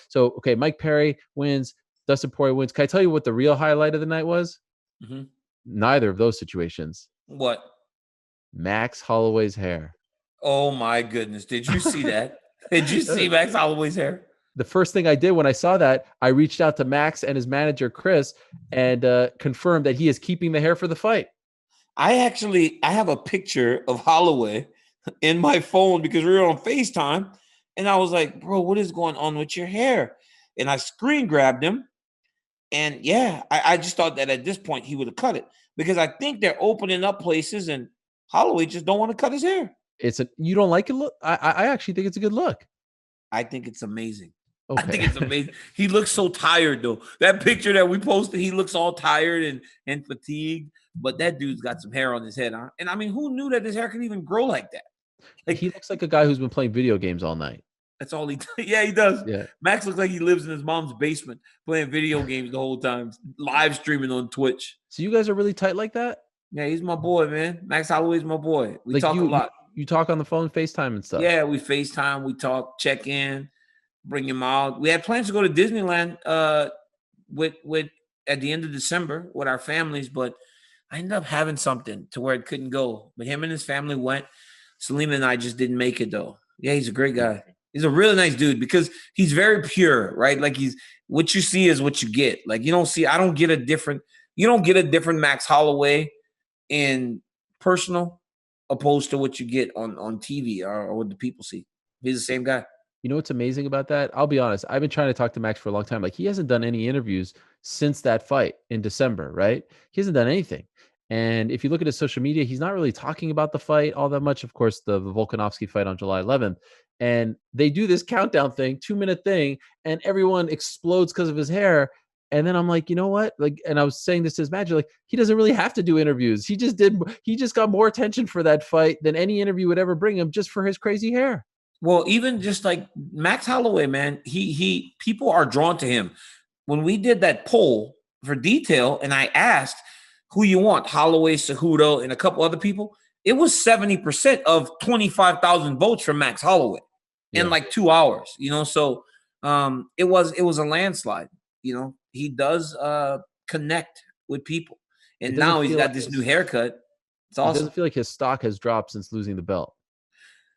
So, okay, Mike Perry wins. Dustin Poirier wins. Can I tell you what the real highlight of the night was? Mm-hmm. Neither of those situations. What? Max Holloway's hair. Oh, my goodness. Did you see that? Did you see Max Holloway's hair? The first thing I did when I saw that, I reached out to Max and his manager, Chris, and confirmed that he is keeping the hair for the fight. I have a picture of Holloway in my phone because we were on FaceTime. And I was like, bro, what is going on with your hair? And I screen grabbed him. And yeah, I just thought that at this point he would have cut it because I think they're opening up places and Holloway just don't want to cut his hair. You don't like it? Look, I actually think it's a good look. I think it's amazing. Okay. I think it's amazing. He looks so tired though. That picture that we posted, he looks all tired and fatigued. But that dude's got some hair on his head, huh? And I mean, who knew that his hair could even grow like that? Like, he looks like a guy who's been playing video games all night. That's all he does. Yeah, he does. Yeah. Max looks like he lives in his mom's basement playing video games the whole time, live streaming on Twitch. So you guys are really tight like that? Yeah, he's my boy, man. Max Holloway's my boy. We talk a lot. You talk on the phone, FaceTime and stuff. Yeah, we FaceTime, we talk, check in, bring him out. We had plans to go to Disneyland with at the end of December with our families, but I ended up having something to where it couldn't go. But him and his family went. Selena and I just didn't make it though. Yeah, he's a great guy. He's a really nice dude because he's very pure, right? Like what you see is what you get. Like you don't get a different Max Holloway in personal opposed to what you get on TV or what the people see. He's the same guy. You know what's amazing about that? I'll be honest. I've been trying to talk to Max for a long time. Like, he hasn't done any interviews since that fight in December, right? He hasn't done anything. And if you look at his social media, he's not really talking about the fight all that much. Of course, the Volkanovski fight on July 11th. And they do this countdown thing, 2-minute thing, and everyone explodes because of his hair. And then I'm like, you know what? Like, and I was saying this to his manager, like, he doesn't really have to do interviews. He just got more attention for that fight than any interview would ever bring him just for his crazy hair. Well, even just like Max Holloway, man, he people are drawn to him. When we did that poll for detail and I asked who you want, Holloway, Cejudo, and a couple other people, it was 70% of 25,000 votes for Max Holloway in like 2 hours, so it was a landslide. He does connect with people. And now he's got this new haircut. It's awesome. It doesn't feel like his stock has dropped since losing the belt.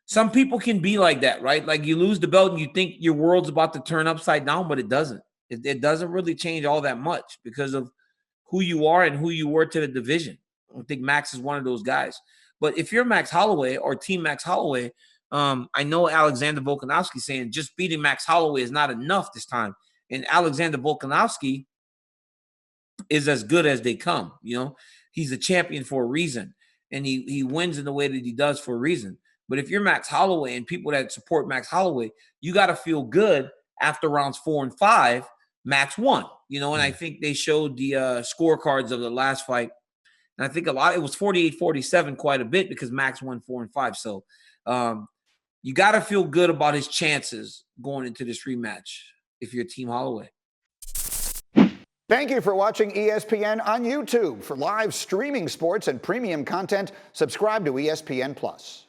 Some people can be like that, right? Like you lose the belt and you think your world's about to turn upside down, but it doesn't. It doesn't really change all that much because of who you are and who you were to the division. I think Max is one of those guys. But if you're Max Holloway or Team Max Holloway, I know Alexander Volkanovski saying just beating Max Holloway is not enough this time. And Alexander Volkanovski is as good as they come. He's a champion for a reason. And he wins in the way that he does for a reason. But if you're Max Holloway and people that support Max Holloway, you got to feel good after rounds 4 and 5, Max won. And I think they showed the scorecards of the last fight. And I think it was 48-47 quite a bit because Max won 4 and 5. So you got to feel good about his chances going into this rematch if you're Team Holloway. Thank you for watching ESPN on YouTube. For live streaming sports and premium content, subscribe to ESPN+.